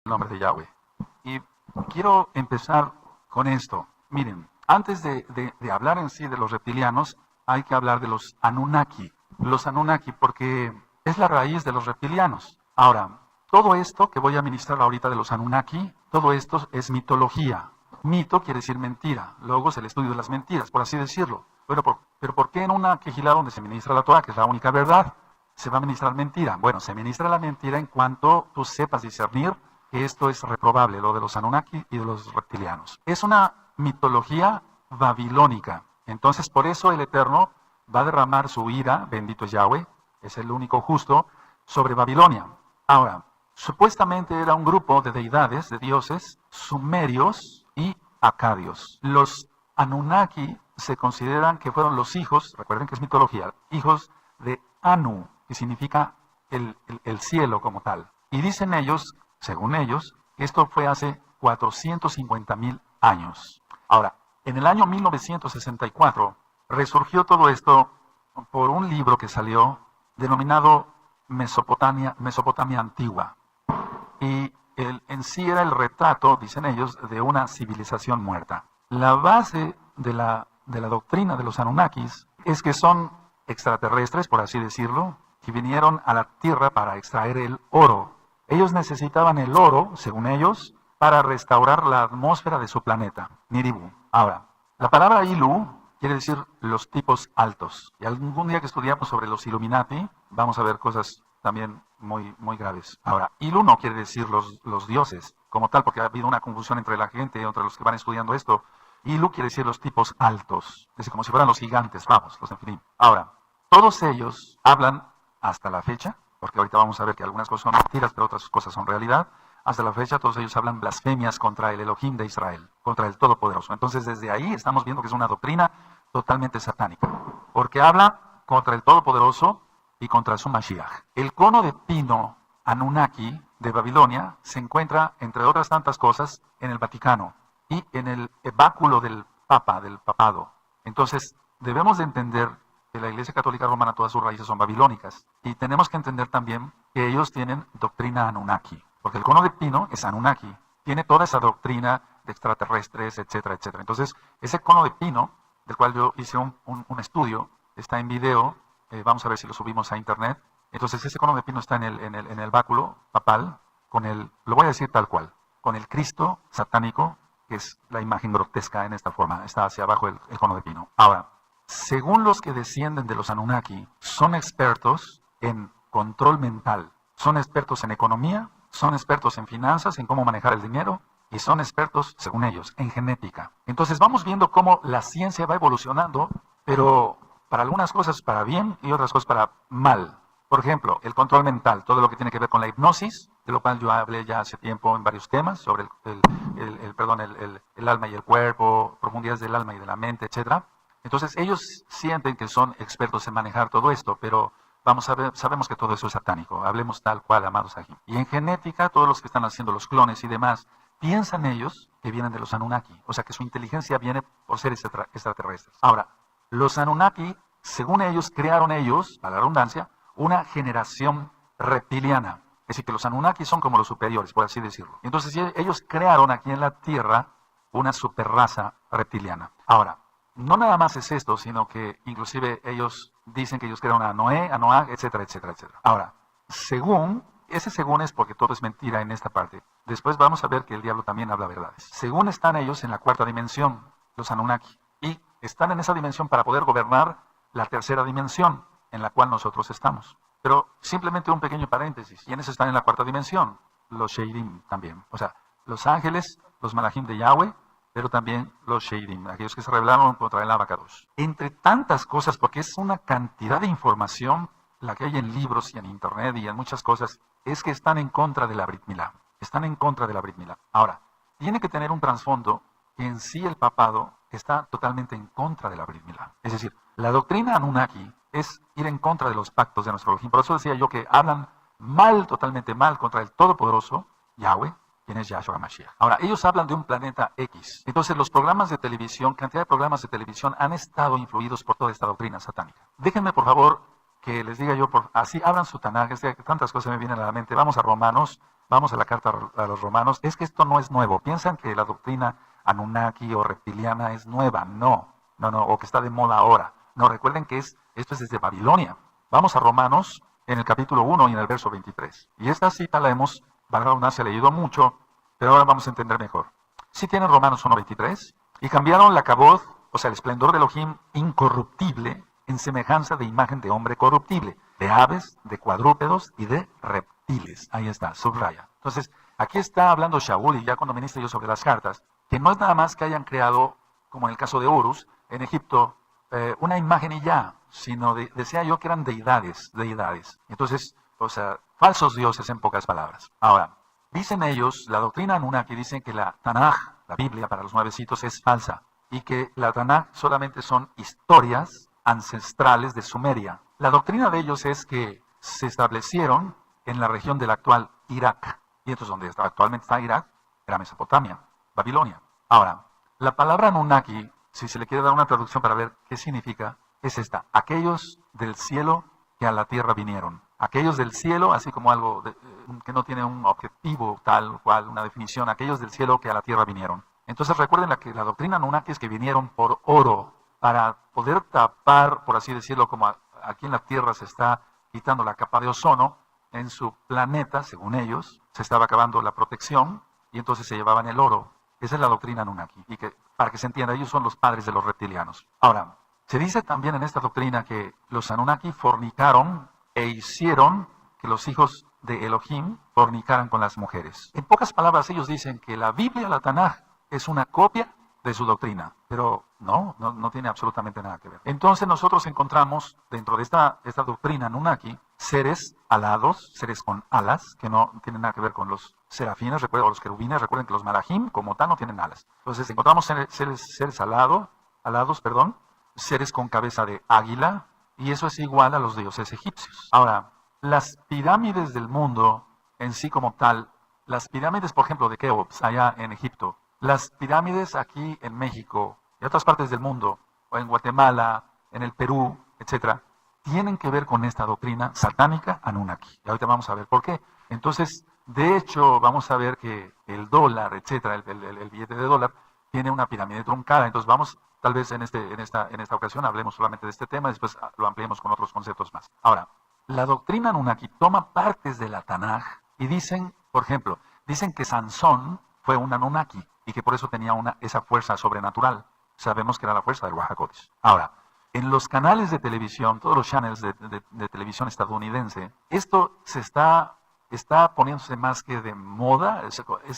el nombre de Yahweh. Y quiero empezar con esto. Miren, antes de hablar en sí de los reptilianos, hay que hablar de los Anunnaki. Los Anunnaki, porque es la raíz de los reptilianos. Ahora, todo esto que voy a ministrar ahorita de los Anunnaki, todo esto es mitología. Mito quiere decir mentira. Logos, el estudio de las mentiras, por así decirlo. Pero ¿por qué en una quejilá donde se ministra la Torah, que es la única verdad, se va a ministrar mentira? Bueno, se ministra la mentira en cuanto tú sepas discernir que esto es reprobable, lo de los Anunnaki y de los reptilianos. Es una mitología babilónica. Entonces, por eso el Eterno va a derramar su ira, bendito es Yahweh, es el único justo, sobre Babilonia. Ahora, supuestamente era un grupo de deidades, de dioses, sumerios y acadios. Los Anunnaki se consideran que fueron los hijos, recuerden que es mitología, hijos de Anu, que significa el cielo como tal. Y dicen ellos, según ellos, que esto fue hace 450,000 años. Ahora, en el año 1964 resurgió todo esto por un libro que salió denominado Mesopotamia Antigua. Y en sí era el retrato, dicen ellos, de una civilización muerta. La base de la doctrina de los Anunnakis es que son extraterrestres, por así decirlo, que vinieron a la Tierra para extraer el oro. Ellos necesitaban el oro, según ellos, para restaurar la atmósfera de su planeta, Niribu. Ahora, la palabra Ilu quiere decir los tipos altos. Y algún día que estudiamos sobre los Illuminati, vamos a ver cosas también muy graves. Ahora, Ilu no quiere decir los dioses como tal, porque ha habido una confusión entre la gente, entre los que van estudiando esto. Ilu quiere decir los tipos altos, es decir, como si fueran los gigantes, vamos, los Nefilim. Ahora, todos ellos hablan hasta la fecha, porque ahorita vamos a ver que algunas cosas son mentiras, pero otras cosas son realidad. Hasta la fecha todos ellos hablan blasfemias contra el Elohim de Israel, contra el Todopoderoso. Entonces desde ahí estamos viendo que es una doctrina totalmente satánica, porque habla contra el Todopoderoso y contra su Mashiach. El cono de pino Anunnaki de Babilonia se encuentra, entre otras tantas cosas, en el Vaticano y en el báculo del Papa, del papado. Entonces debemos de entender que la Iglesia Católica Romana todas sus raíces son babilónicas. Y tenemos que entender también que ellos tienen doctrina Anunnaki. Porque el cono de pino es Anunnaki. Tiene toda esa doctrina de extraterrestres, etcétera, etcétera. Entonces, ese cono de pino, del cual yo hice un estudio, está en video, vamos a ver si lo subimos a internet. Entonces, ese cono de pino está en el báculo papal, lo voy a decir tal cual, con el Cristo satánico, que es la imagen grotesca en esta forma. Está hacia abajo el cono de pino. Ahora, según los que descienden de los Anunnaki, son expertos en control mental, son expertos en economía, son expertos en finanzas, en cómo manejar el dinero, y son expertos, según ellos, en genética. Entonces vamos viendo cómo la ciencia va evolucionando, pero para algunas cosas para bien y otras cosas para mal. Por ejemplo, el control mental, todo lo que tiene que ver con la hipnosis, de lo cual yo hablé ya hace tiempo en varios temas, sobre el alma y el cuerpo, profundidades del alma y de la mente, etcétera. Entonces ellos sienten que son expertos en manejar todo esto, pero vamos a ver, sabemos que todo eso es satánico. Hablemos tal cual, amados aquí. Y en genética, todos los que están haciendo los clones y demás, piensan ellos que vienen de los Anunnaki. O sea, que su inteligencia viene por seres extraterrestres. Ahora, los Anunnaki, según ellos, crearon ellos, a la redundancia, una generación reptiliana. Es decir, que los Anunnaki son como los superiores, por así decirlo. Entonces, ellos crearon aquí en la Tierra una superraza reptiliana. Ahora, no nada más es esto, sino que inclusive ellos dicen que ellos crearon a Noé, a Noah, etcétera, etcétera, etcétera. Ahora, según es porque todo es mentira en esta parte. Después vamos a ver que el diablo también habla verdades. Según están ellos en la cuarta dimensión, los Anunnaki, y están en esa dimensión para poder gobernar la tercera dimensión en la cual nosotros estamos. Pero simplemente un pequeño paréntesis. ¿Quiénes están en la cuarta dimensión? Los Sheidim también. O sea, los ángeles, los Malachim de Yahweh, pero también los Sheidim, aquellos que se rebelaron contra el Abacados. Entre tantas cosas, porque es una cantidad de información, la que hay en libros y en internet y en muchas cosas, es que están en contra de la Brit Milá. Están en contra de la Brit Milá. Ahora, tiene que tener un trasfondo que en sí el papado está totalmente en contra de la Brit Milá. Es decir, la doctrina Anunnaki es ir en contra de los pactos de nuestro Elohim. Por eso decía yo que hablan mal, totalmente mal, contra el Todopoderoso, Yahweh, quien es Yahshua Mashiach. Ahora, ellos hablan de un planeta X. Entonces, los programas de televisión, cantidad de programas de televisión han estado influidos por toda esta doctrina satánica. Déjenme, por favor, que les diga yo, así hablan su Tanaj, tantas cosas me vienen a la mente. Vamos a Romanos, vamos a la carta a los romanos, es que esto no es nuevo. Piensan que la doctrina Anunnaki o reptiliana es nueva. No, o que está de moda ahora. No, recuerden que esto es desde Babilonia. Vamos a Romanos en el capítulo 1 y en el verso 23. Y esta cita la hemos, valga la redundancia, leído mucho, pero ahora vamos a entender mejor. Si tienen Romanos 1:23, y cambiaron la caboz, o sea, el esplendor de Elohim incorruptible, en semejanza de imagen de hombre corruptible, de aves, de cuadrúpedos y de reptiles. Ahí está, subraya. Entonces, aquí está hablando Shaul, y ya cuando ministro yo sobre las cartas, que no es nada más que hayan creado, como en el caso de Horus, en Egipto, una imagen y ya, sino decía yo que eran deidades. Entonces, o sea, falsos dioses en pocas palabras. Ahora, dicen ellos, la doctrina Anunnaki, dicen que la Tanaj, la Biblia para los nuevecitos, es falsa, y que la Tanaj solamente son historias ancestrales de Sumeria. La doctrina de ellos es que se establecieron en la región del actual Irak, y entonces donde actualmente está Irak, era Mesopotamia, Babilonia. Ahora, la palabra Anunnaki, si se le quiere dar una traducción para ver qué significa, es esta: aquellos del cielo que a la tierra vinieron. Aquellos del cielo, así como algo que no tiene un objetivo tal cual, una definición, aquellos del cielo que a la tierra vinieron. Entonces recuerden que la doctrina Anunnaki es que vinieron por oro, para poder tapar, por así decirlo, como aquí en la tierra se está quitando la capa de ozono, en su planeta, según ellos, se estaba acabando la protección, y entonces se llevaban el oro. Esa es la doctrina Anunnaki, y que, para que se entienda, ellos son los padres de los reptilianos. Ahora, se dice también en esta doctrina que los Anunnaki fornicaron e hicieron que los hijos de Elohim fornicaran con las mujeres. En pocas palabras, ellos dicen que la Biblia, la Tanaj, es una copia de su doctrina, pero no tiene absolutamente nada que ver. Entonces nosotros encontramos dentro de esta doctrina Anunnaki seres alados, seres con alas, que no tienen nada que ver con los serafines, o los querubines. Recuerden que los malajim como tal no tienen alas. Entonces encontramos seres alados, seres con cabeza de águila, y eso es igual a los dioses egipcios. Ahora, las pirámides del mundo en sí como tal, las pirámides, por ejemplo, de Keops, allá en Egipto, las pirámides aquí en México y otras partes del mundo, o en Guatemala, en el Perú, etcétera, tienen que ver con esta doctrina satánica Anunnaki. Y ahorita vamos a ver por qué. Entonces, de hecho, vamos a ver que el dólar, etcétera, el billete de dólar, tiene una pirámide truncada. Entonces, vamos, tal vez en esta ocasión hablemos solamente de este tema y después lo ampliemos con otros conceptos más. Ahora, la doctrina Anunnaki toma partes de la Tanaj y dicen, por ejemplo, dicen que Sansón fue un Anunnaki y que por eso tenía esa fuerza sobrenatural. Sabemos que era la fuerza del Ruach HaKodesh. Ahora, en los canales de televisión, todos los channels de televisión estadounidense, esto está poniéndose más que de moda.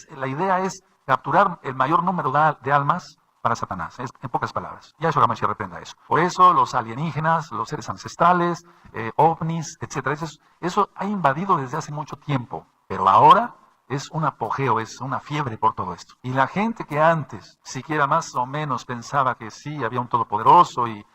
La idea es capturar el mayor número de almas para Satanás, en pocas palabras. Yahshua HaMashiach reprenda eso. Por eso los alienígenas, los seres ancestrales, ovnis, etcétera, eso ha invadido desde hace mucho tiempo, pero ahora es un apogeo, es una fiebre por todo esto. Y la gente que antes siquiera más o menos pensaba que sí, había un todopoderoso y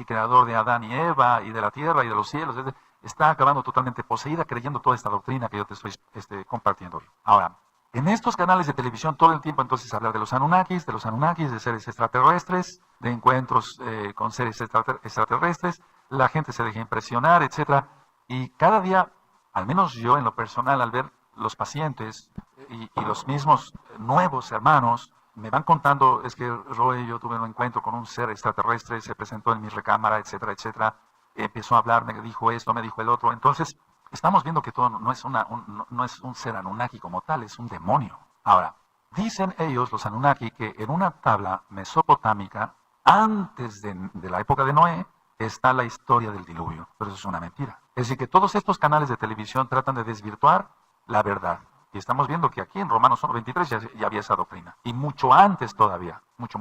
creador de Adán y Eva y de la tierra y de los cielos, está acabando totalmente poseída creyendo toda esta doctrina que yo te estoy compartiendo. Ahora, en estos canales de televisión todo el tiempo entonces hablar de los Anunnakis, de seres extraterrestres, de encuentros con seres extraterrestres, la gente se deja impresionar, etcétera. Y cada día, al menos yo en lo personal, al ver los pacientes y los mismos nuevos hermanos, me van contando, es que Roy, yo tuve un encuentro con un ser extraterrestre, se presentó en mi recámara, etcétera, etcétera, empezó a hablar, me dijo esto, me dijo el otro. Entonces, estamos viendo que todo no es un ser Anunnaki como tal, es un demonio. Ahora, dicen ellos, los Anunnaki, que en una tabla mesopotámica, antes de la época de Noé, está la historia del diluvio. Pero eso es una mentira. Es decir, que todos estos canales de televisión tratan de desvirtuar la verdad. Y estamos viendo que aquí en Romanos 1:23 ya había esa doctrina. Y mucho antes todavía. Mucho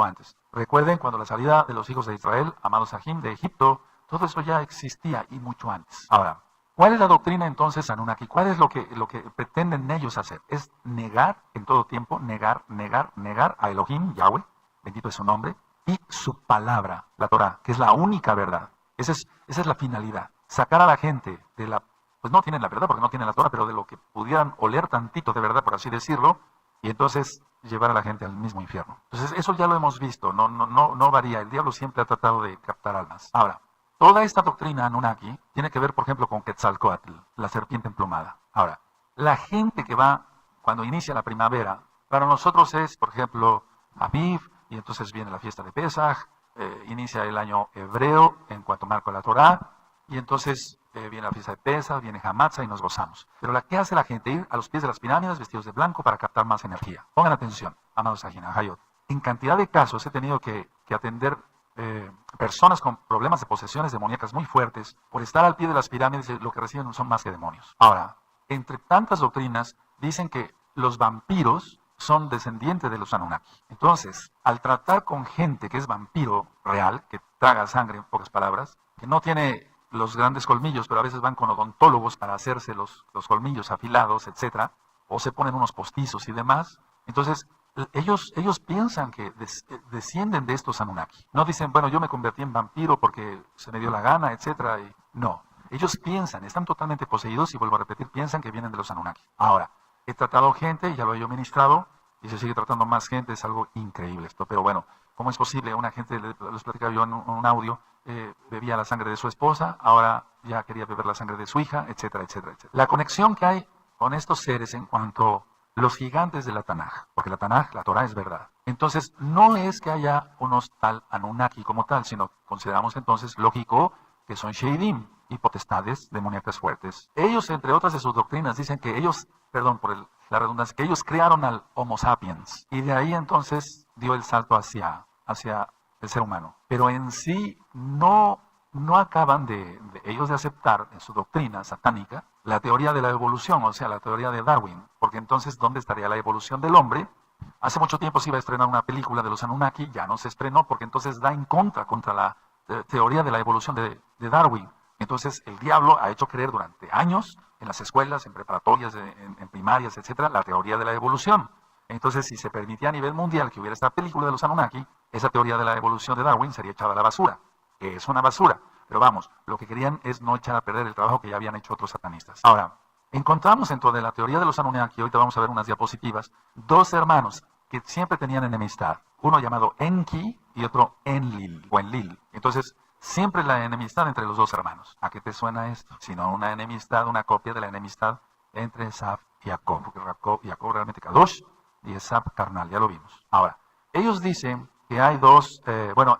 antes. Recuerden cuando la salida de los hijos de Israel, amados Sahim, de Egipto, todo eso ya existía y mucho antes. Ahora, ¿cuál es la doctrina entonces Anunnaki? ¿Cuál es lo que pretenden ellos hacer? Es negar en todo tiempo, negar a Elohim, Yahweh, bendito es su nombre, y su palabra, la Torah, que es la única verdad. Esa es la finalidad. Sacar a la gente de la... Pues no tienen la verdad porque no tienen la Torah, pero de lo que pudieran oler tantito de verdad, por así decirlo, y entonces llevar a la gente al mismo infierno. Entonces eso ya lo hemos visto, no varía. El diablo siempre ha tratado de captar almas. Ahora, toda esta doctrina Anunnaki tiene que ver, por ejemplo, con Quetzalcóatl, la serpiente emplumada. Ahora, La gente que va cuando inicia la primavera, para nosotros es, por ejemplo, Aviv, y entonces viene la fiesta de Pesaj, inicia el año hebreo en cuanto marca la Torá, y entonces viene la fiesta de Pesaj, viene Hamatzah y nos gozamos. Pero la que hace la gente ir a los pies de las pirámides vestidos de blanco para captar más energía. Pongan atención, amados Ajina, Hayot. En cantidad de casos he tenido que atender personas con problemas de posesiones demoníacas muy fuertes por estar al pie de las pirámides y lo que reciben son más que demonios. Ahora, entre tantas doctrinas dicen que los vampiros son descendientes de los Anunnaki. Entonces, al tratar con gente que es vampiro real, que traga sangre en pocas palabras, que no tiene los grandes colmillos, pero a veces van con odontólogos para hacerse los colmillos afilados, etcétera, o se ponen unos postizos y demás, entonces ellos piensan que descienden de estos Anunnaki. No dicen, bueno, yo me convertí en vampiro porque se me dio la gana, etcétera. No, ellos piensan, están totalmente poseídos y vuelvo a repetir, piensan que vienen de los Anunnaki. Ahora, he tratado gente, ya lo he yo ministrado, y se sigue tratando más gente, es algo increíble esto. Pero bueno, ¿cómo es posible? Una gente, les platicaba yo en un audio, bebía la sangre de su esposa, ahora ya quería beber la sangre de su hija, etcétera, etcétera, etcétera. La conexión que hay con estos seres en cuanto los gigantes de la Tanaj, porque la Tanaj, la Torah es verdad. Entonces, no es que haya unos tal Anunnaki como tal, sino consideramos entonces lógico que son Sheidim y potestades demoníacas fuertes. Ellos, entre otras de sus doctrinas, dicen que ellos, perdón por la redundancia, que ellos crearon al Homo sapiens y de ahí entonces dio el salto hacia el ser humano. Pero en sí no acaban de ellos de aceptar en su doctrina satánica la teoría de la evolución, o sea, la teoría de Darwin, porque entonces, ¿dónde estaría la evolución del hombre? Hace mucho tiempo se iba a estrenar una película de los Anunnaki, ya no se estrenó porque entonces da en contra la teoría de la evolución de Darwin. Entonces, el diablo ha hecho creer durante años en las escuelas, en preparatorias, en primarias, etcétera, la teoría de la evolución. Entonces, si se permitía a nivel mundial que hubiera esta película de los Anunnaki, esa teoría de la evolución de Darwin sería echada a la basura, que es una basura. Pero vamos, lo que querían es no echar a perder el trabajo que ya habían hecho otros satanistas. Ahora, encontramos dentro de la teoría de los Anunnaki, ahorita vamos a ver unas diapositivas, dos hermanos que siempre tenían enemistad. Uno llamado Enki y otro Enlil, o Enlil. Entonces, siempre la enemistad entre los dos hermanos. ¿A qué te suena esto? Sino una enemistad, una copia de la enemistad entre Esaf y Jacob. Porque Jacob realmente Kadosh y Esaf carnal, ya lo vimos. Ahora, ellos dicen que hay dos,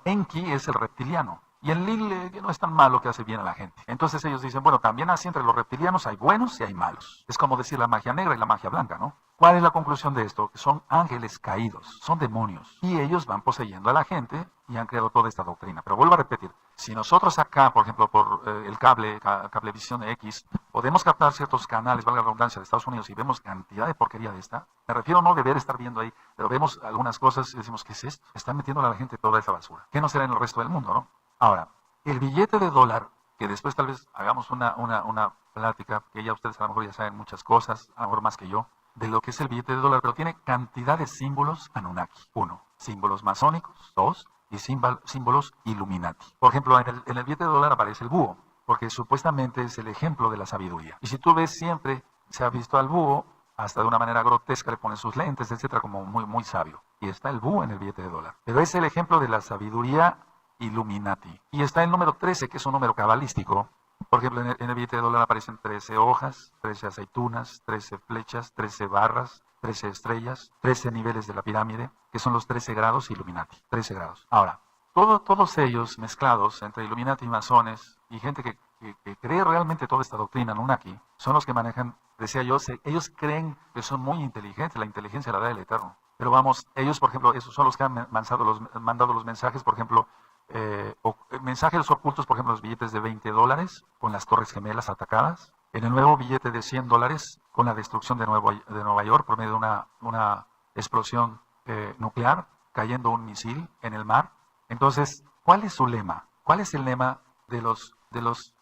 Enki es el reptiliano. Y Enlil que no es tan malo, que hace bien a la gente. Entonces ellos dicen, bueno, también así entre los reptilianos hay buenos y hay malos. Es como decir la magia negra y la magia blanca, ¿no? ¿Cuál es la conclusión de esto? Que son ángeles caídos, son demonios. Y ellos van poseyendo a la gente y han creado toda esta doctrina. Pero vuelvo a repetir, si nosotros acá, por ejemplo, por el Cablevisión X, podemos captar ciertos canales, valga la redundancia, de Estados Unidos y vemos cantidad de porquería de esta, me refiero no deber estar viendo ahí, pero vemos algunas cosas y decimos, ¿qué es esto? Están metiéndole a la gente toda esa basura. ¿Qué no será en el resto del mundo, no? Ahora, el billete de dólar, que después tal vez hagamos una plática, que ya ustedes a lo mejor ya saben muchas cosas, a lo mejor más que yo, de lo que es el billete de dólar, pero tiene cantidad de símbolos Anunnaki. 1, símbolos masónicos. 2, y símbolos Illuminati. Por ejemplo, en el billete de dólar aparece el búho, porque supuestamente es el ejemplo de la sabiduría. Y si tú ves, siempre se ha visto al búho, hasta de una manera grotesca, le ponen sus lentes, etcétera, como muy, muy sabio. Y está el búho en el billete de dólar. Pero es el ejemplo de la sabiduría Illuminati. Y está el número 13, que es un número cabalístico. Por ejemplo, en el billete de dólar aparecen 13 hojas, 13 aceitunas, 13 flechas, 13 barras, 13 estrellas, 13 niveles de la pirámide, que son los 13 grados Illuminati. 13 grados. Ahora, todos ellos mezclados entre Illuminati y masones y gente que cree realmente toda esta doctrina Anunnaki, son los que manejan, decía yo, ellos creen que son muy inteligentes, la inteligencia la da el Eterno. Pero vamos, ellos, por ejemplo, esos son los que han mandado los mensajes, por ejemplo, mensajes ocultos, por ejemplo, los billetes de $20 con las Torres Gemelas atacadas, en el nuevo billete de $100 con la destrucción de Nueva York por medio de una explosión nuclear, cayendo un misil en el mar. Entonces, ¿cuál es su lema? ¿Cuál es el lema de los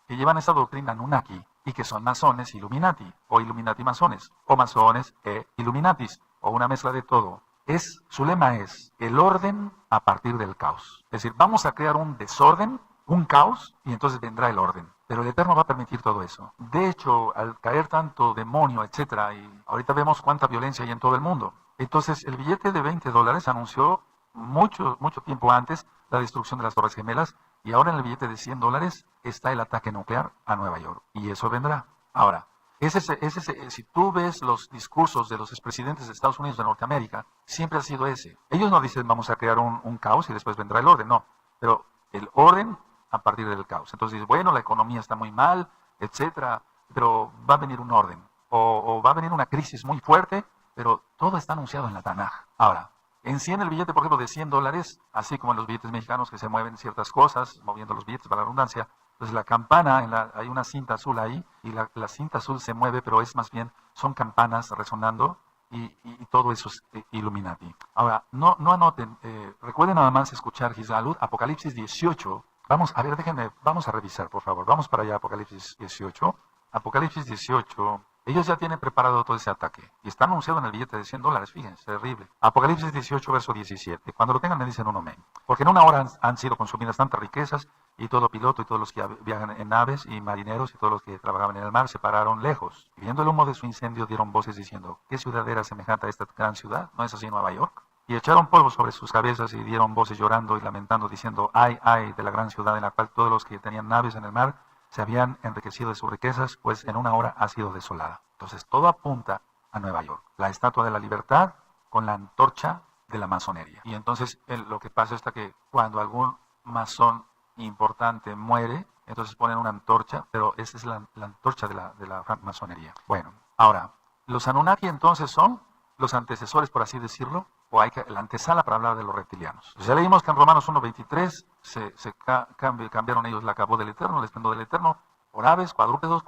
que llevan esa doctrina Anunnaki y que son masones Illuminati, o Illuminati masones, o masones e Illuminatis, o una mezcla de todo? Su lema es el orden a partir del caos. Es decir, vamos a crear un desorden, un caos, y entonces vendrá el orden. Pero el Eterno va a permitir todo eso. De hecho, al caer tanto demonio, etcétera, y ahorita vemos cuánta violencia hay en todo el mundo. Entonces, el billete de $20 anunció mucho tiempo antes la destrucción de las Torres Gemelas, y ahora en el billete de $100 está el ataque nuclear a Nueva York. Y eso vendrá. Ahora, Si tú ves los discursos de los expresidentes de Estados Unidos de Norteamérica, siempre ha sido ese. Ellos no dicen vamos a crear un caos y después vendrá el orden, no. Pero el orden a partir del caos. Entonces dices, bueno, la economía está muy mal, etcétera, pero va a venir un orden. O va a venir una crisis muy fuerte, pero todo está anunciado en la Tanaj. Ahora, en sí en el billete, por ejemplo, de $100, así como en los billetes mexicanos que se mueven ciertas cosas, moviendo los billetes para la redundancia, pues la campana, hay una cinta azul ahí, y la cinta azul se mueve, pero es más bien, son campanas resonando, y todo eso es Illuminati. Ahora, no anoten, recuerden nada más escuchar Gizalud, Apocalipsis 18. Vamos a ver, vamos a revisar, por favor. Vamos para allá, Apocalipsis 18. Apocalipsis 18. Ellos ya tienen preparado todo ese ataque. Y está anunciado en el billete de $100, fíjense, terrible. Apocalipsis 18, verso 17. Cuando lo tengan me dicen un amén. Porque en una hora han sido consumidas tantas riquezas, y todo piloto y todos los que viajan en naves y marineros y todos los que trabajaban en el mar se pararon lejos. Y viendo el humo de su incendio dieron voces diciendo, ¿qué ciudad era semejante a esta gran ciudad? ¿No es así Nueva York? Y echaron polvo sobre sus cabezas y dieron voces llorando y lamentando diciendo, ay, ay, de la gran ciudad en la cual todos los que tenían naves en el mar se habían enriquecido de sus riquezas, pues en una hora ha sido desolada. Entonces todo apunta a Nueva York. La estatua de la libertad con la antorcha de la masonería. Y entonces lo que pasa es que cuando algún masón importante muere, entonces ponen una antorcha, pero esa es la antorcha de la masonería. Bueno, ahora, los Anunnaki entonces son los antecesores, por así decirlo, o la antesala para hablar de los reptilianos. Ya leímos que en Romanos 1:23 cambiaron ellos la cabó del Eterno, el esplendor del Eterno, por aves, cuadrúpedos,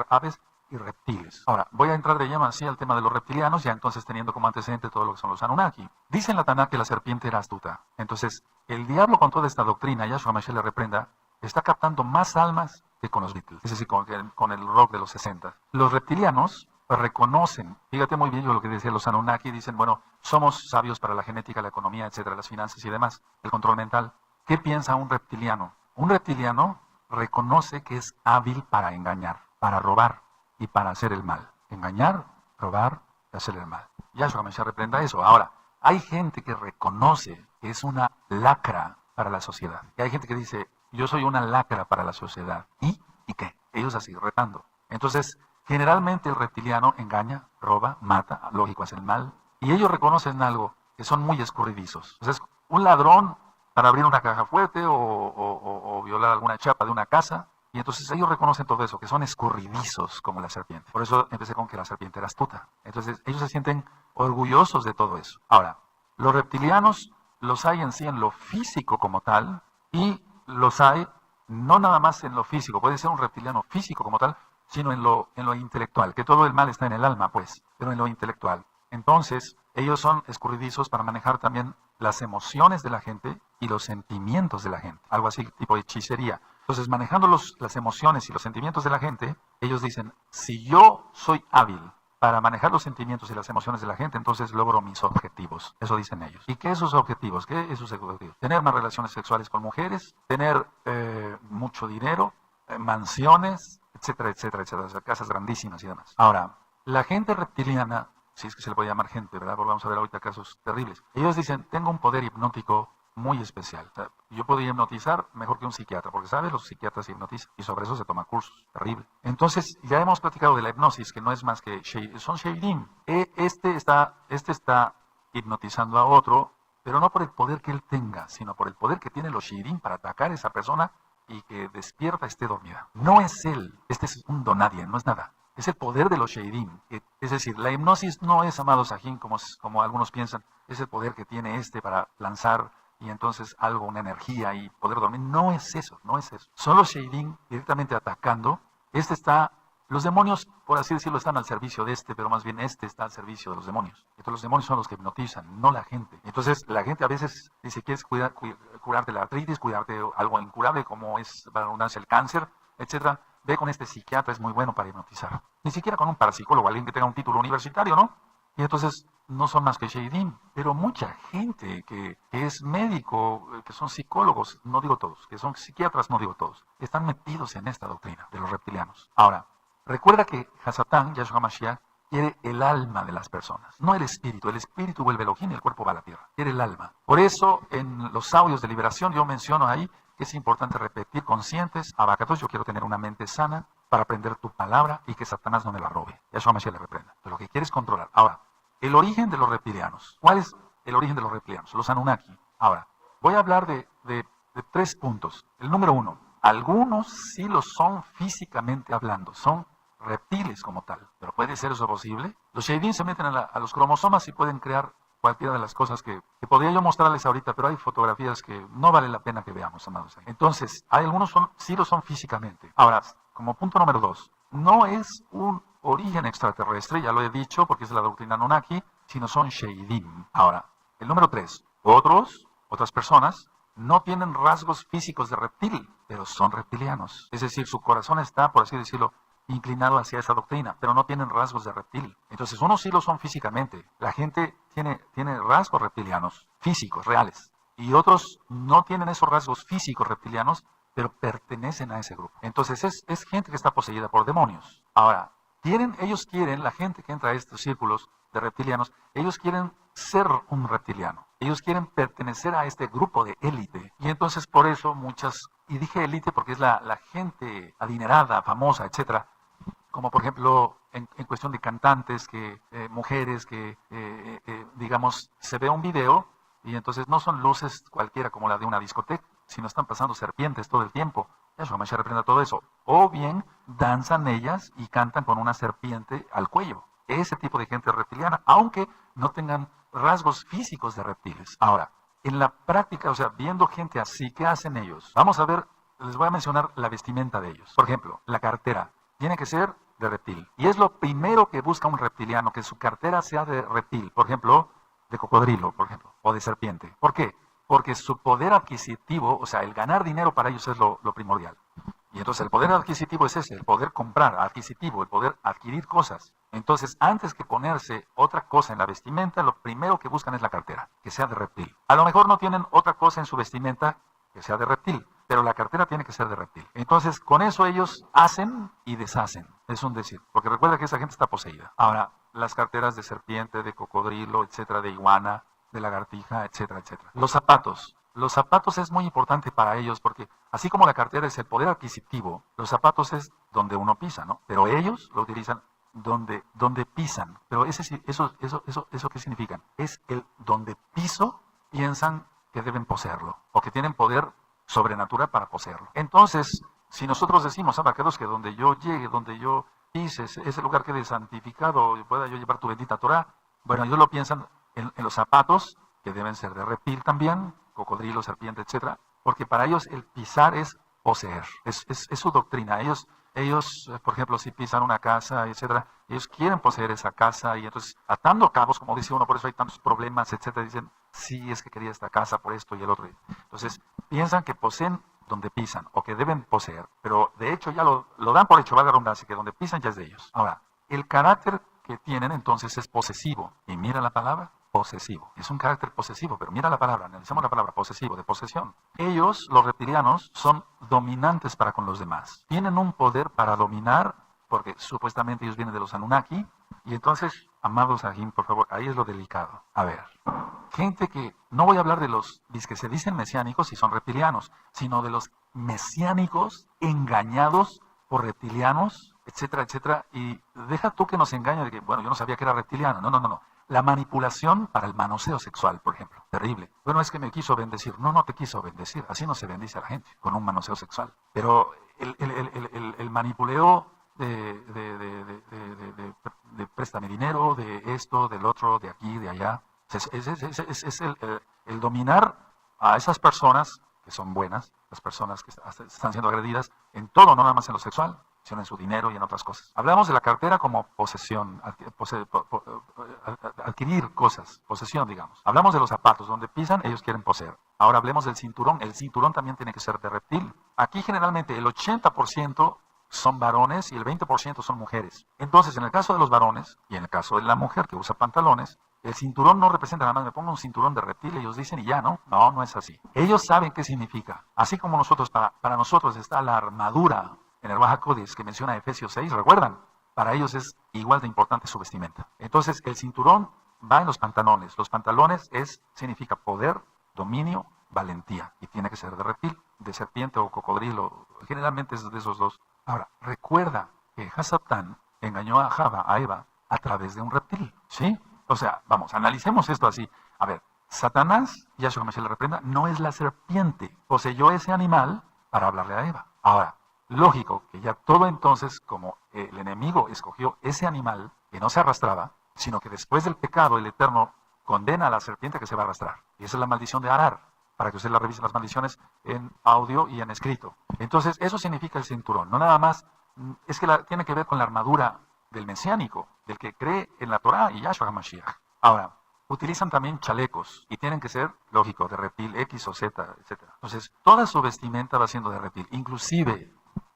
aves y reptiles. Ahora, voy a entrar de llama así al tema de los reptilianos, ya entonces teniendo como antecedente todo lo que son los Anunnaki. Dice en la Tanaj que la serpiente era astuta. Entonces, el diablo con toda esta doctrina, Yahshua Mashiach le reprenda, está captando más almas que con los Beatles, es decir, con el rock de los 60. Los reptilianos reconocen, fíjate muy bien yo lo que decía los Anunnaki, dicen, bueno, somos sabios para la genética, la economía, etcétera, las finanzas y demás, el control mental. ¿Qué piensa un reptiliano? Un reptiliano reconoce que es hábil para engañar, para robar y para hacer el mal. Engañar, robar y hacer el mal. Yahshua Mashiach reprenda eso. Ahora, hay gente que reconoce que es una lacra para la sociedad. Y hay gente que dice, yo soy una lacra para la sociedad. ¿Y qué? Ellos así, retando. Entonces, generalmente el reptiliano engaña, roba, mata, lógico, hace el mal. Y ellos reconocen algo, que son muy escurridizos. Entonces, un ladrón para abrir una caja fuerte o violar alguna chapa de una casa. Y entonces ellos reconocen todo eso, que son escurridizos como la serpiente. Por eso empecé con que la serpiente era astuta. Entonces ellos se sienten orgullosos de todo eso. Ahora, los reptilianos los hay en sí en lo físico como tal, y los hay no nada más en lo físico, puede ser un reptiliano físico como tal, sino en lo intelectual, que todo el mal está en el alma, pues, pero en lo intelectual. Entonces, ellos son escurridizos para manejar también las emociones de la gente y los sentimientos de la gente, algo así tipo hechicería. Entonces, manejando las emociones y los sentimientos de la gente, ellos dicen, si yo soy hábil para manejar los sentimientos y las emociones de la gente, entonces logro mis objetivos. Eso dicen ellos. ¿Y qué es sus objetivos? ¿Qué es sus objetivos? Tener más relaciones sexuales con mujeres, tener mucho dinero, mansiones, etcétera, etcétera, etcétera. O sea, casas grandísimas y demás. Ahora, la gente reptiliana, si es que se le puede llamar gente, ¿verdad? Porque vamos a ver ahorita casos terribles. Ellos dicen, tengo un poder hipnótico muy especial. O sea, yo podría hipnotizar mejor que un psiquiatra, porque, ¿sabes? Los psiquiatras hipnotizan y sobre eso se toma cursos. Terrible. Entonces, ya hemos platicado de la hipnosis, que no es más que son sheidim. Este está hipnotizando a otro, pero no por el poder que él tenga, sino por el poder que tienen los sheidim para atacar a esa persona y que despierta esté dormida. No es él. Este es un donadie, no es nada. Es el poder de los sheidim. Es decir, la hipnosis no es, amado Sajín, como algunos piensan, es el poder que tiene para lanzar y entonces algo, una energía y poder dormir. No es eso, no es eso. Son los sheidim directamente atacando. Los demonios, por así decirlo, están al servicio de pero más bien está al servicio de los demonios. Entonces los demonios son los que hipnotizan, no la gente. Entonces la gente a veces dice, ¿quieres curarte la artritis, cuidarte algo incurable como es, para redundancia, el cáncer, etcétera? Ve con este psiquiatra, es muy bueno para hipnotizar. Ni siquiera con un parapsicólogo, alguien que tenga un título universitario, ¿no? Y entonces no son más que sheidim, pero mucha gente que es médico, que son psicólogos, no digo todos, que son psiquiatras, no digo todos, están metidos en esta doctrina de los reptilianos. Ahora, recuerda que Hasatán, Yahshua Mashiach, quiere el alma de las personas, no el espíritu. El espíritu vuelve Elohim y el cuerpo va a la tierra. Quiere el alma. Por eso, en los audios de liberación, yo menciono ahí que es importante repetir conscientes, abacatos, yo quiero tener una mente sana, para aprender tu palabra y que Satanás no me la robe. Yahshua Mashiach le reprenda. Pero lo que quiere es controlar. Ahora, el origen de los reptilianos. ¿Cuál es el origen de los reptilianos? Los Anunnaki. Ahora, voy a hablar de 3 puntos. El número 1. Algunos sí lo son físicamente hablando. Son reptiles como tal. Pero ¿puede ser eso posible? Los Sheidim se meten a los cromosomas y pueden crear cualquiera de las cosas que podría yo mostrarles ahorita, pero hay fotografías que no vale la pena que veamos, amados. Entonces, hay algunos sí lo son físicamente. Ahora, como punto número 2, no es un origen extraterrestre, ya lo he dicho, porque es la doctrina Anunnaki, sino son Sheidim. Ahora, el número 3, otras personas, no tienen rasgos físicos de reptil, pero son reptilianos. Es decir, su corazón está, por así decirlo, inclinado hacia esa doctrina, pero no tienen rasgos de reptil. Entonces, unos sí lo son físicamente. La gente tiene rasgos reptilianos, físicos, reales. Y otros no tienen esos rasgos físicos reptilianos, pero pertenecen a ese grupo. Entonces, es gente que está poseída por demonios. Ahora, ellos quieren, la gente que entra a estos círculos de reptilianos, ellos quieren ser un reptiliano. Ellos quieren pertenecer a este grupo de élite. Y entonces, por eso y dije élite porque es la gente adinerada, famosa, etcétera, como por ejemplo en cuestión de cantantes, mujeres que, digamos, se ve un video y entonces no son luces cualquiera como la de una discoteca, sino están pasando serpientes todo el tiempo. Yahshua Mashiach reprenda todo eso. O bien danzan ellas y cantan con una serpiente al cuello. Ese tipo de gente reptiliana, aunque no tengan rasgos físicos de reptiles. Ahora, en la práctica, o sea, viendo gente así, ¿qué hacen ellos? Vamos a ver, les voy a mencionar la vestimenta de ellos. Por ejemplo, la cartera tiene que ser de reptil. Y es lo primero que busca un reptiliano, que su cartera sea de reptil. Por ejemplo, de cocodrilo, por ejemplo, o de serpiente. ¿Por qué? Porque su poder adquisitivo, o sea, el ganar dinero para ellos es lo primordial. Y entonces el poder adquisitivo es ese, el poder comprar, adquisitivo, el poder adquirir cosas. Entonces, antes que ponerse otra cosa en la vestimenta, lo primero que buscan es la cartera, que sea de reptil. A lo mejor no tienen otra cosa en su vestimenta que sea de reptil, pero la cartera tiene que ser de reptil. Entonces, con eso ellos hacen y deshacen. Es un decir, porque recuerda que esa gente está poseída. Ahora, las carteras de serpiente, de cocodrilo, etcétera, de iguana, de lagartija, etcétera, etcétera. Los zapatos. Los zapatos es muy importante para ellos porque así como la cartera es el poder adquisitivo, los zapatos es donde uno pisa, ¿no? Pero ellos lo utilizan donde pisan. Pero eso ¿qué significa? Es el donde piso, piensan que deben poseerlo o que tienen poder sobrenatural para poseerlo. Entonces, si nosotros decimos, abacados, que donde yo llegue, donde yo pise, ese lugar quede santificado y pueda yo llevar tu bendita Torah, bueno, ellos lo piensan en los zapatos, que deben ser de reptil también, cocodrilo, serpiente, etcétera, porque para ellos el pisar es poseer, es su doctrina. Ellos, por ejemplo, si pisan una casa, etcétera, ellos quieren poseer esa casa y entonces atando cabos, como dice uno, por eso hay tantos problemas, etcétera, dicen, sí, es que quería esta casa por esto y el otro. Entonces, piensan que poseen donde pisan o que deben poseer, pero de hecho ya lo dan por hecho, valga la redundancia, que donde pisan ya es de ellos. Ahora, el carácter que tienen entonces es posesivo. Y mira la palabra, posesivo. Es un carácter posesivo, pero mira la palabra, analicemos la palabra posesivo, de posesión. Ellos, los reptilianos, son dominantes para con los demás. Tienen un poder para dominar, porque supuestamente ellos vienen de los Anunnaki, y entonces, amados Ajim, por favor, ahí es lo delicado. A ver, gente que, no voy a hablar de los que se dicen mesiánicos y son reptilianos, sino de los mesiánicos engañados por reptilianos, etcétera, etcétera, y deja tú que nos engañe de que, bueno, yo no sabía que era reptiliano, no. La manipulación para el manoseo sexual, por ejemplo, terrible. Bueno, es que me quiso bendecir. No te quiso bendecir, así no se bendice a la gente, con un manoseo sexual. Pero el manipuleo de préstame dinero, de esto, del otro, de aquí, de allá, es el dominar a esas personas que son buenas, las personas que están siendo agredidas en todo, no nada más en lo sexual, sino en su dinero y en otras cosas. Hablamos de la cartera como posesión, adquirir cosas, posesión, digamos. Hablamos de los zapatos, donde pisan, ellos quieren poseer. Ahora hablemos del cinturón. El cinturón también tiene que ser de reptil. Aquí generalmente el 80% son varones y el 20% son mujeres. Entonces, en el caso de los varones y en el caso de la mujer que usa pantalones, el cinturón no representa nada más, me pongo un cinturón de reptil, ellos dicen y ya, no es así. Ellos saben qué significa. Así como nosotros, para nosotros está la armadura en el Baja Códice que menciona Efesios 6, ¿recuerdan? Para ellos es igual de importante su vestimenta. Entonces, el cinturón va en los pantalones. Los pantalones significa poder, dominio, valentía. Y tiene que ser de reptil, de serpiente o cocodrilo. Generalmente es de esos dos Ahora, recuerda que Hasatán engañó a Java, a Eva, a través de un reptil, ¿sí? O sea, vamos, analicemos esto así. A ver, Satanás, Yahshua Mashiach le reprenda, no es la serpiente. Poseyó ese animal para hablarle a Eva. Ahora, lógico que ya todo entonces, como el enemigo escogió ese animal que no se arrastraba, sino que después del pecado el Eterno condena a la serpiente que se va a arrastrar. Y esa es la maldición de Arar, para que usted la revise las maldiciones en audio y en escrito. Entonces, eso significa el cinturón. No nada más, es que tiene que ver con la armadura del mesiánico, del que cree en la Torah y Yahshua HaMashiach. Ahora, utilizan también chalecos y tienen que ser, lógico, de reptil, X o Z, etc. Entonces, toda su vestimenta va siendo de reptil. Inclusive,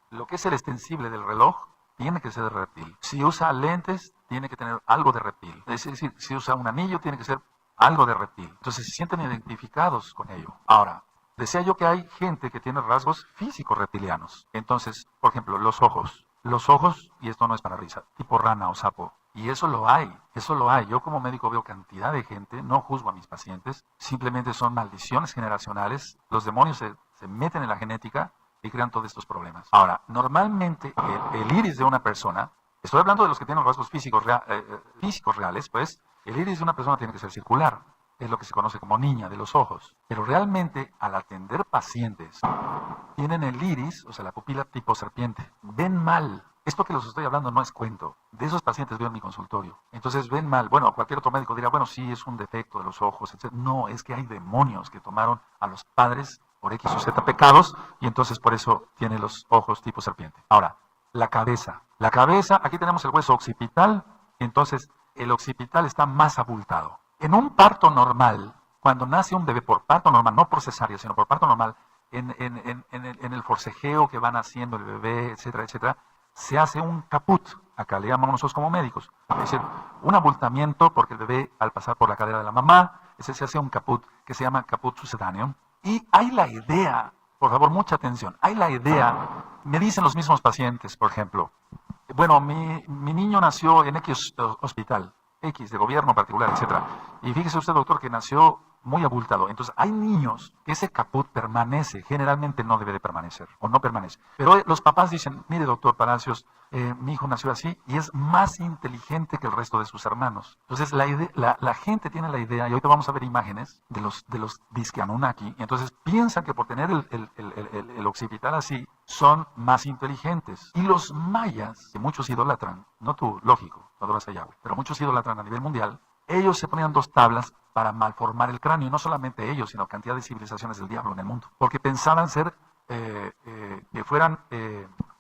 lo que es el extensible del reloj tiene que ser de reptil. Si usa lentes, tiene que tener algo de reptil. Es decir, si usa un anillo, tiene que ser algo de reptil. Entonces, se sienten identificados con ello. Ahora, decía yo que hay gente que tiene rasgos físicos reptilianos. Entonces, por ejemplo, los ojos. Los ojos, y esto no es para risa, tipo rana o sapo. Y eso lo hay, eso lo hay. Yo como médico veo cantidad de gente, no juzgo a mis pacientes, simplemente son maldiciones generacionales. Los demonios se meten en la genética y crean todos estos problemas. Ahora, normalmente el iris de una persona, estoy hablando de los que tienen rasgos físicos reales, pues el iris de una persona tiene que ser circular. Es lo que se conoce como niña de los ojos. Pero realmente al atender pacientes, tienen el iris, o sea, la pupila tipo serpiente. Ven mal. Esto que les estoy hablando no es cuento. De esos pacientes veo en mi consultorio. Entonces ven mal. Bueno, cualquier otro médico dirá, bueno, sí, es un defecto de los ojos, etc. No, es que hay demonios que tomaron a los padres por X o Z pecados y entonces por eso tiene los ojos tipo serpiente. Ahora, la cabeza. La cabeza, aquí tenemos el hueso occipital, entonces el occipital está más abultado. En un parto normal, cuando nace un bebé por parto normal, no por cesárea, sino por parto normal, en el forcejeo que van haciendo el bebé, etcétera, etcétera, se hace un caput, acá le llamamos nosotros como médicos, es decir, un abultamiento porque el bebé al pasar por la cadera de la mamá, ese se hace un caput que se llama caput sucedáneo. Y hay la idea, por favor, mucha atención, hay la idea, me dicen los mismos pacientes, por ejemplo, bueno, mi niño nació en X hospital, X de gobierno particular, etcétera. Y fíjese usted, doctor, que nació muy abultado. Entonces, hay niños que ese caput permanece, generalmente no debe de permanecer, o no permanece. Pero los papás dicen, mire, doctor Palacios, mi hijo nació así y es más inteligente que el resto de sus hermanos. Entonces, la gente tiene la idea, y ahorita vamos a ver imágenes de los disque Anunnaki, y entonces piensan que por tener el occipital así, son más inteligentes. Y los mayas, que muchos idolatran, no tú, lógico, no adoras a Yahweh, pero muchos idolatran a nivel mundial, ellos se ponían 2 tablas para malformar el cráneo, y no solamente ellos, sino cantidad de civilizaciones del diablo en el mundo, porque pensaban ser, que fueran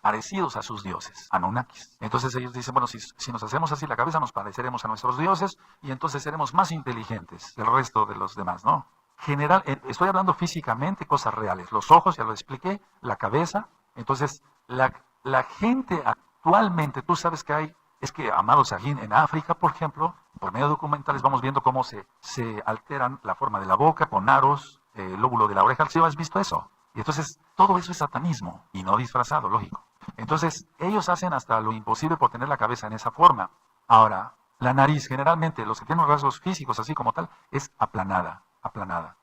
parecidos a sus dioses, Anunnakis. Entonces ellos dicen, bueno, si nos hacemos así la cabeza, nos pareceremos a nuestros dioses, y entonces seremos más inteligentes que el resto de los demás, ¿no? Estoy hablando físicamente, cosas reales, los ojos, ya lo expliqué, la cabeza. Entonces, la gente actualmente, tú sabes que hay, es que, amado Sahin, en África, por ejemplo, por medio de documentales vamos viendo cómo se alteran la forma de la boca con aros, el lóbulo de la oreja. ¿Sí has visto eso? Y entonces, todo eso es satanismo, y no disfrazado, lógico. Entonces, ellos hacen hasta lo imposible por tener la cabeza en esa forma. Ahora, la nariz, generalmente, los que tienen rasgos físicos así como tal, es aplanada.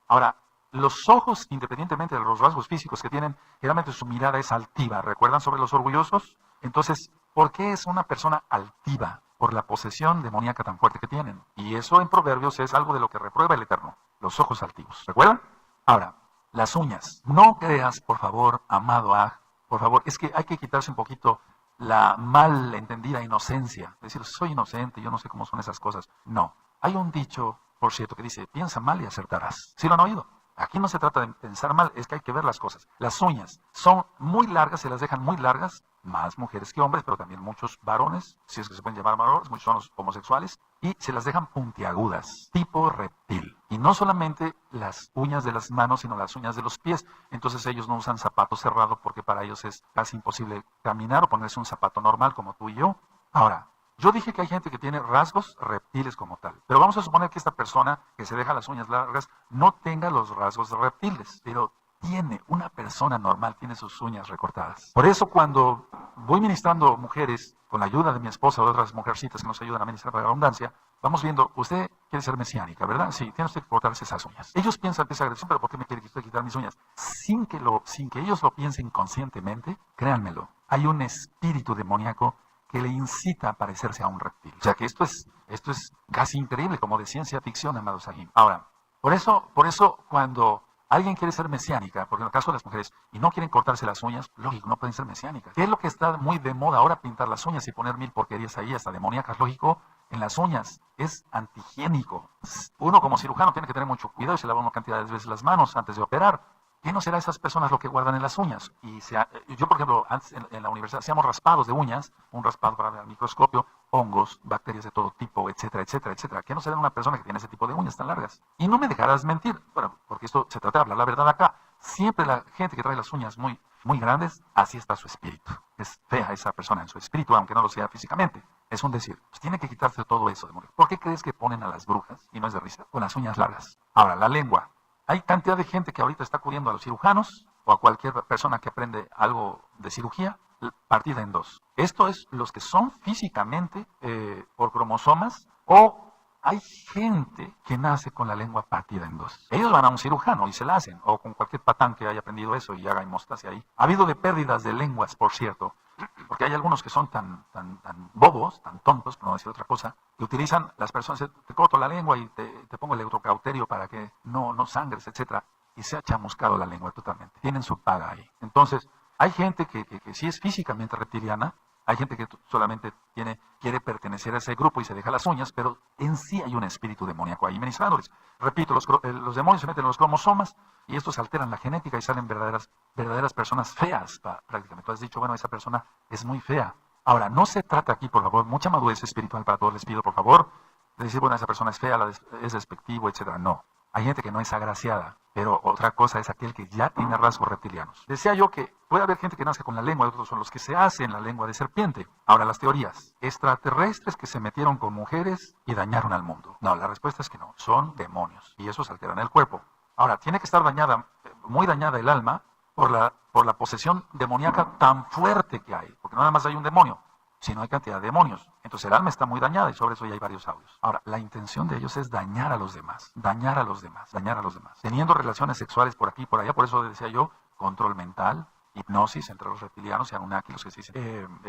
Ahora, los ojos, independientemente de los rasgos físicos que tienen, generalmente su mirada es altiva. ¿Recuerdan sobre los orgullosos? Entonces, ¿por qué es una persona altiva? Por la posesión demoníaca tan fuerte que tienen. Y eso en Proverbios es algo de lo que reprueba el Eterno. Los ojos altivos. ¿Recuerdan? Ahora, las uñas. No creas, por favor, amado Aj, por favor, es que hay que quitarse un poquito la mal entendida inocencia. Es decir, soy inocente, yo no sé cómo son esas cosas. No. Hay un dicho, por cierto, que dice, piensa mal y acertarás. ¿Sí lo han oído? Aquí no se trata de pensar mal, es que hay que ver las cosas. Las uñas son muy largas, se las dejan muy largas, más mujeres que hombres, pero también muchos varones, si es que se pueden llamar varones, muchos son los homosexuales, y se las dejan puntiagudas, tipo reptil. Y no solamente las uñas de las manos, sino las uñas de los pies. Entonces ellos no usan zapato cerrado porque para ellos es casi imposible caminar o ponerse un zapato normal como tú y yo. Ahora, yo dije que hay gente que tiene rasgos reptiles como tal, pero vamos a suponer que esta persona que se deja las uñas largas no tenga los rasgos de reptiles, pero una persona normal tiene sus uñas recortadas. Por eso cuando voy ministrando mujeres, con la ayuda de mi esposa o de otras mujercitas que nos ayudan a ministrar para la abundancia, vamos viendo, usted quiere ser mesiánica, ¿verdad? Sí, tiene usted que cortarse esas uñas. Ellos piensan que es agresión, pero ¿por qué me quiere usted quitar mis uñas? Sin que ellos lo piensen conscientemente, créanmelo, hay un espíritu demoníaco que le incita a parecerse a un reptil. O sea que esto es casi increíble, como de ciencia ficción, amados Sahim. Ahora, por eso cuando alguien quiere ser mesiánica, porque en el caso de las mujeres, y no quieren cortarse las uñas, lógico, no pueden ser mesiánicas. ¿Qué es lo que está muy de moda ahora? Pintar las uñas y poner 1000 porquerías ahí, hasta demoníacas, lógico, en las uñas. Es antihigiénico. Uno como cirujano tiene que tener mucho cuidado y se lava una cantidad de veces las manos antes de operar. ¿Qué no será esas personas lo que guardan en las uñas? Yo, por ejemplo, antes en la universidad hacíamos raspados de uñas, un raspado para el microscopio, hongos, bacterias de todo tipo, etcétera, etcétera, etcétera. ¿Qué no será una persona que tiene ese tipo de uñas tan largas? Y no me dejarás mentir, bueno, porque esto se trata de hablar la verdad acá. Siempre la gente que trae las uñas muy, muy grandes, así está su espíritu. Es fea esa persona en su espíritu, aunque no lo sea físicamente. Es un decir. Pues tiene que quitarse todo eso de morir. ¿Por qué crees que ponen a las brujas, y no es de risa, con las uñas largas? Ahora, la lengua. Hay cantidad de gente que ahorita está acudiendo a los cirujanos o a cualquier persona que aprende algo de cirugía, partida en dos. Esto es los que son físicamente por cromosomas, o hay gente que nace con la lengua partida en dos. Ellos van a un cirujano y se la hacen, o con cualquier patán que haya aprendido eso y haga hemostasia ahí. Ha habido de pérdidas de lenguas, por cierto, porque hay algunos que son tan bobos, tan tontos, por no decir otra cosa, que utilizan las personas, te corto la lengua y te pongo el electrocauterio para que no sangres, etcétera, y se ha chamuscado la lengua totalmente. Tienen su paga ahí. Entonces, hay gente que sí es físicamente reptiliana, hay gente que solamente quiere pertenecer a ese grupo y se deja las uñas, pero en sí hay un espíritu demoníaco ahí ministrándoles. Repito, los demonios se meten en los cromosomas y estos alteran la genética y salen verdaderas personas feas prácticamente. Tú has dicho, bueno, esa persona es muy fea. Ahora, no se trata aquí, por favor, mucha madurez espiritual para todos les pido, por favor, de decir, bueno, esa persona es fea, es despectivo, etcétera. No. Hay gente que no es agraciada, pero otra cosa es aquel que ya tiene rasgos reptilianos. Decía yo que puede haber gente que nazca con la lengua, otros son los que se hacen la lengua de serpiente. Ahora, las teorías. Extraterrestres que se metieron con mujeres y dañaron al mundo. No, la respuesta es que no. Son demonios y esos alteran el cuerpo. Ahora, tiene que estar muy dañada el alma por la posesión demoníaca tan fuerte que hay. Porque no nada más hay un demonio, sino hay cantidad de demonios. Entonces el alma está muy dañada y sobre eso ya hay varios audios. Ahora, la intención de ellos es dañar a los demás, dañar a los demás, dañar a los demás. Teniendo relaciones sexuales por aquí y por allá, por eso decía yo, control mental, hipnosis entre los reptilianos y Anunnaki, los que se dicen,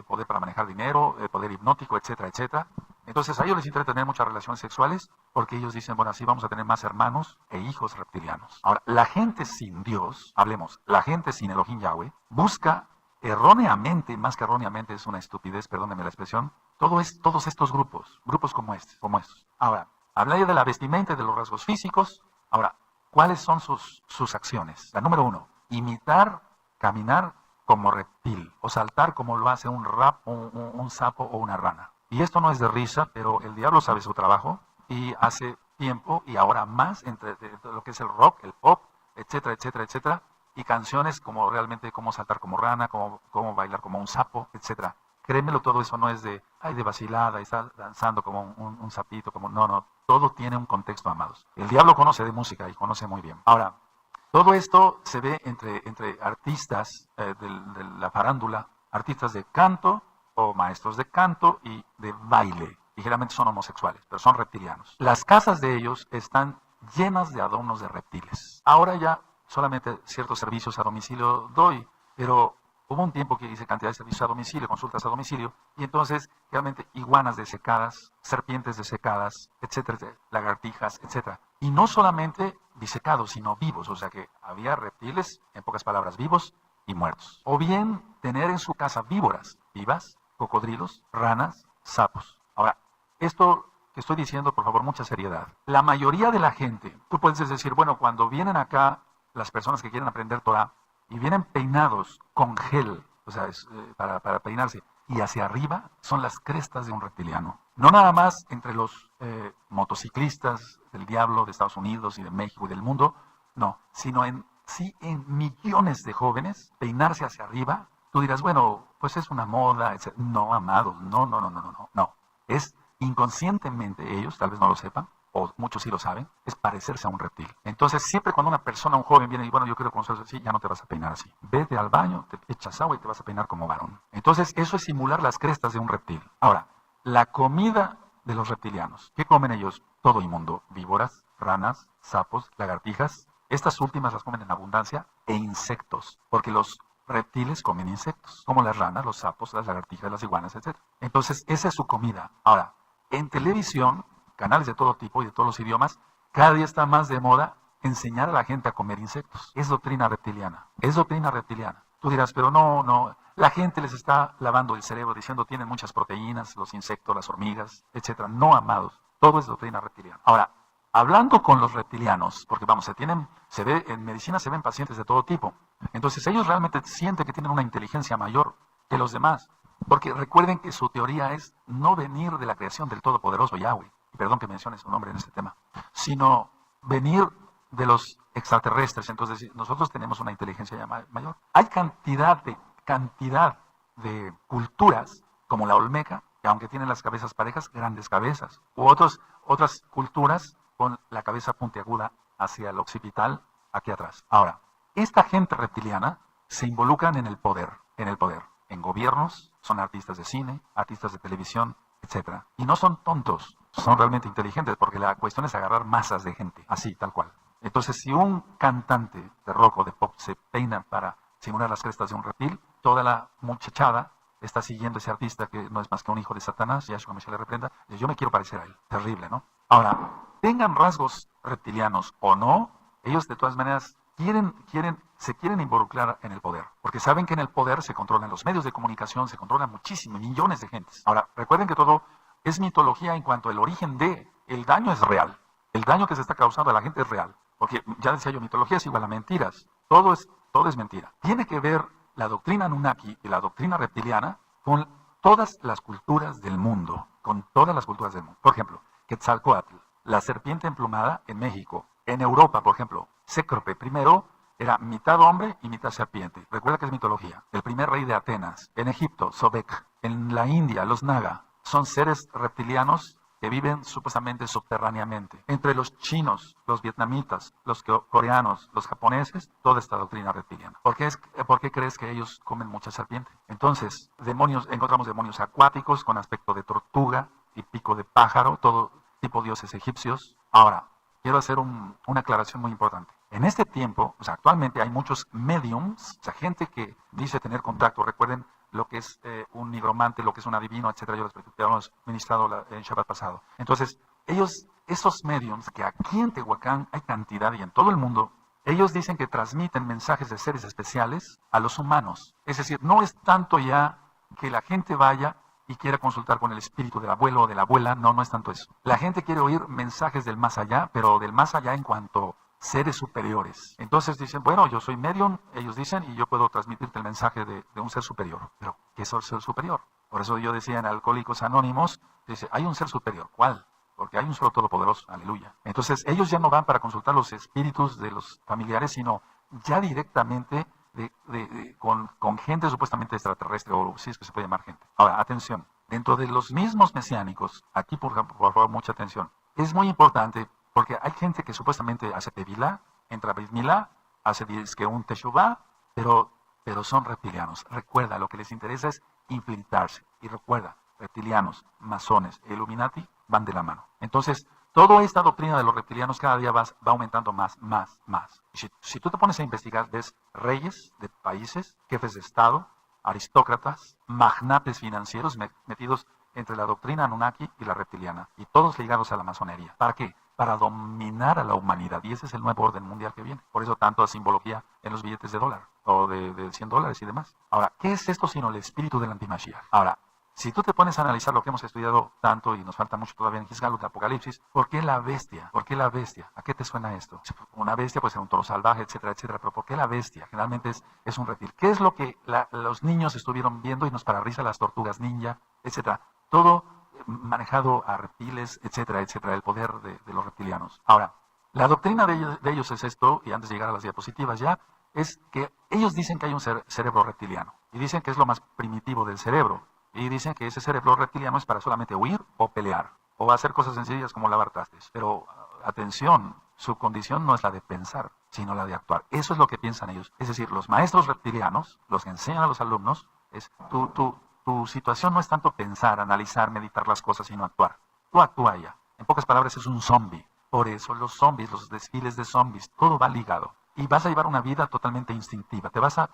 poder para manejar dinero, poder hipnótico, etcétera, etcétera. Entonces a ellos les interesa tener muchas relaciones sexuales porque ellos dicen, bueno, así vamos a tener más hermanos e hijos reptilianos. Ahora, la gente sin Dios, hablemos, la gente sin Elohim Yahweh, busca erróneamente, más que erróneamente, es una estupidez, perdónenme la expresión, todos estos grupos como estos. Ahora, hablé de la vestimenta y de los rasgos físicos. Ahora, ¿cuáles son sus acciones? La número 1, imitar, caminar como reptil, o saltar como lo hace un sapo o una rana. Y esto no es de risa, pero el diablo sabe su trabajo, y hace tiempo, y ahora más, entre lo que es el rock, el pop, etcétera, etcétera, etcétera, y canciones como realmente cómo saltar como rana, cómo bailar como un sapo, etcétera. Créemelo, todo eso no es de vacilada y estar danzando como un sapito, no, todo tiene un contexto, amados. El diablo conoce de música y conoce muy bien. Ahora, todo esto se ve entre artistas de la farándula, artistas de canto o maestros de canto y de baile. Ligeramente son homosexuales, pero son reptilianos. Las casas de ellos están llenas de adornos de reptiles. Ahora ya solamente ciertos servicios a domicilio doy, pero hubo un tiempo que hice cantidad de servicios a domicilio, consultas a domicilio, y entonces realmente iguanas desecadas, serpientes desecadas, etcétera, lagartijas, etcétera. Y no solamente disecados, sino vivos, o sea que había reptiles, en pocas palabras, vivos y muertos. O bien tener en su casa víboras vivas, cocodrilos, ranas, sapos. Ahora, esto que estoy diciendo, por favor, mucha seriedad. La mayoría de la gente, tú puedes decir, bueno, cuando vienen acá las personas que quieren aprender Torah y vienen peinados con gel, o sea, para peinarse, y hacia arriba son las crestas de un reptiliano. No nada más entre los motociclistas del diablo de Estados Unidos y de México y del mundo, no, sino en millones de jóvenes peinarse hacia arriba. Tú dirás, bueno, pues es una moda, etc. No, amados, no. Es inconscientemente ellos, tal vez no lo sepan, o muchos sí lo saben, es parecerse a un reptil. Entonces, siempre cuando una persona, un joven viene y, bueno, yo quiero conocerse así, ya no te vas a peinar así. Vete al baño, te echas agua y te vas a peinar como varón. Entonces, eso es simular las crestas de un reptil. Ahora, la comida de los reptilianos. ¿Qué comen ellos? Todo inmundo. Víboras, ranas, sapos, lagartijas. Estas últimas las comen en abundancia, e insectos. Porque los reptiles comen insectos, como las ranas, los sapos, las lagartijas, las iguanas, etc. Entonces, esa es su comida. Ahora, en televisión, canales de todo tipo y de todos los idiomas, cada día está más de moda enseñar a la gente a comer insectos. Es doctrina reptiliana. Es doctrina reptiliana. Tú dirás, pero no. La gente les está lavando el cerebro diciendo tienen muchas proteínas, los insectos, las hormigas, etc. No, amados. Todo es doctrina reptiliana. Ahora, hablando con los reptilianos, porque vamos, en medicina se ven pacientes de todo tipo. Entonces ellos realmente sienten que tienen una inteligencia mayor que los demás. Porque recuerden que su teoría es no venir de la creación del Todopoderoso Yahweh, y perdón que mencione su nombre en este tema, sino venir de los extraterrestres. Entonces nosotros tenemos una inteligencia ya mayor. Hay cantidad de culturas, como la olmeca, que aunque tienen las cabezas parejas, grandes cabezas, u otras culturas con la cabeza puntiaguda hacia el occipital, aquí atrás. Ahora, esta gente reptiliana se involucran en el poder, en gobiernos, son artistas de cine, artistas de televisión, etc. Y no son tontos, son realmente inteligentes, porque la cuestión es agarrar masas de gente, así, tal cual. Entonces, si un cantante de rock o de pop se peina para simular las crestas de un reptil, toda la muchachada está siguiendo a ese artista que no es más que un hijo de Satanás, Yahshua Mashiach le reprenda, y yo me quiero parecer a él. Terrible, ¿no? Ahora, tengan rasgos reptilianos o no, ellos de todas maneras se quieren involucrar en el poder, porque saben que en el poder se controlan los medios de comunicación, se controlan muchísimos, millones de gentes. Ahora, recuerden que todo es mitología en cuanto al origen el daño es real, el daño que se está causando a la gente es real, porque ya decía yo, mitología es igual a mentiras, todo es mentira. Tiene que ver la doctrina Anunnaki y la doctrina reptiliana con todas las culturas del mundo, Por ejemplo, Quetzalcóatl, la serpiente emplumada en México. En Europa, por ejemplo, Cécrope primero era mitad hombre y mitad serpiente. Recuerda que es mitología. El primer rey de Atenas. En Egipto, Sobek. En la India, los Naga. Son seres reptilianos que viven supuestamente subterráneamente. Entre los chinos, los vietnamitas, los coreanos, los japoneses, toda esta doctrina reptiliana. ¿Por qué crees que ellos comen mucha serpiente? Entonces, encontramos demonios acuáticos con aspecto de tortuga y pico de pájaro, todo tipo de dioses egipcios. Ahora, quiero hacer una aclaración muy importante. En este tiempo, actualmente hay muchos mediums, gente que dice tener contacto. Recuerden lo que es un nigromante, lo que es un adivino, etcétera. Yo les hemos ministrado en Shabbat pasado. Entonces, esos mediums, que aquí en Tehuacán hay cantidad y en todo el mundo, ellos dicen que transmiten mensajes de seres especiales a los humanos. Es decir, no es tanto ya que la gente vaya y quiera consultar con el espíritu del abuelo o de la abuela, no es tanto eso. La gente quiere oír mensajes del más allá, pero del más allá en cuanto seres superiores. Entonces dicen, bueno, yo soy medium, ellos dicen, y yo puedo transmitirte el mensaje de un ser superior. Pero, ¿qué es el ser superior? Por eso yo decía en Alcohólicos Anónimos, dice, hay un ser superior. ¿Cuál? Porque hay un solo todopoderoso, aleluya. Entonces ellos ya no van para consultar los espíritus de los familiares, sino ya directamente con gente supuestamente extraterrestre, o si es que se puede llamar gente. Ahora, atención, dentro de los mismos mesiánicos, aquí por favor, mucha atención, es muy importante porque hay gente que supuestamente hace tevilá, entra a Brit Milá, hace que un teshuvá, pero son reptilianos. Recuerda, lo que les interesa es infiltrarse. Y recuerda, reptilianos, masones e Illuminati van de la mano. Entonces, toda esta doctrina de los reptilianos cada día va aumentando más. Si tú te pones a investigar, ves reyes de países, jefes de Estado, aristócratas, magnates financieros metidos entre la doctrina Anunnaki y la reptiliana, y todos ligados a la masonería. ¿Para qué? Para dominar a la humanidad, y ese es el nuevo orden mundial que viene. Por eso tanta simbología en los billetes de dólar, o de $100 y demás. Ahora, ¿qué es esto sino el espíritu del antimashiach? Ahora, si tú te pones a analizar lo que hemos estudiado tanto, y nos falta mucho todavía en Gisgalut, Apocalipsis, ¿por qué la bestia? ¿Por qué la bestia? ¿A qué te suena esto? Una bestia puede ser un toro salvaje, etcétera, etcétera, pero ¿por qué la bestia? Generalmente es un reptil. ¿Qué es lo que los niños estuvieron viendo y nos pararrisa las tortugas ninja, etcétera? Todo manejado a reptiles, etcétera, etcétera, el poder de los reptilianos. Ahora, la doctrina de ellos es esto, y antes de llegar a las diapositivas ya, es que ellos dicen que hay un cerebro reptiliano, y dicen que es lo más primitivo del cerebro. Y dicen que ese cerebro reptiliano es para solamente huir o pelear, o hacer cosas sencillas como lavar trastes. Pero, atención, su condición no es la de pensar, sino la de actuar. Eso es lo que piensan ellos. Es decir, los maestros reptilianos, los que enseñan a los alumnos, es tu situación no es tanto pensar, analizar, meditar las cosas, sino actuar. Tú actúa ya. En pocas palabras, es un zombie. Por eso los zombies, los desfiles de zombies, todo va ligado. y vas a llevar una vida totalmente instintiva. Vas a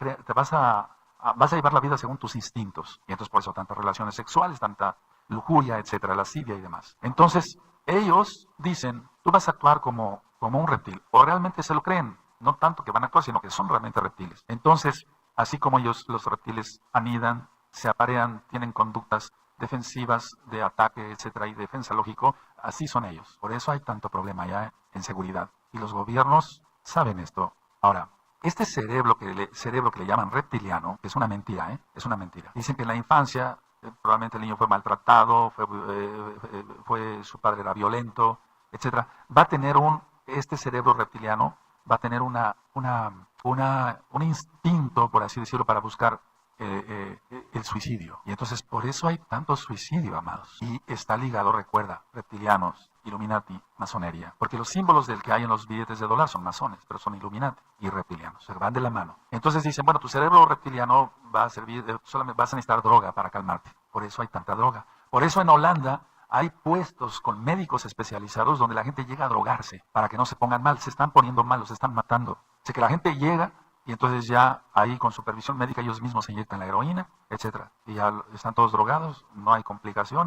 llevar la vida según tus instintos. Y entonces por eso tantas relaciones sexuales, tanta lujuria, etcétera, lascivia y demás. Entonces, ellos dicen, tú vas a actuar como un reptil. O realmente se lo creen. No tanto que van a actuar, sino que son realmente reptiles. Entonces, así como ellos, los reptiles, anidan, se aparean, tienen conductas defensivas de ataque, etcétera, y defensa lógico, así son ellos. Por eso hay tanto problema ya en seguridad. Y los gobiernos saben esto. Ahora, este cerebro que le llaman reptiliano, que es una mentira, es una mentira. Dicen que en la infancia probablemente el niño fue maltratado, fue su padre era violento, etcétera. Va a tener este cerebro reptiliano va a tener un instinto, por así decirlo, para buscar el suicidio. Y entonces por eso hay tanto suicidio, amados. Y está ligado, recuerda, reptilianos, Illuminati, masonería. Porque los símbolos del que hay en los billetes de dólar son masones, pero son Illuminati y reptilianos. Se van de la mano. Entonces dicen, bueno, tu cerebro reptiliano va a servir, solamente vas a necesitar droga para calmarte. Por eso hay tanta droga. Por eso en Holanda hay puestos con médicos especializados donde la gente llega a drogarse para que no se pongan mal. Se están poniendo mal, los están matando. Así que la gente llega y entonces ya ahí con supervisión médica ellos mismos se inyectan la heroína, etcétera. Y ya están todos drogados, no hay complicaciones.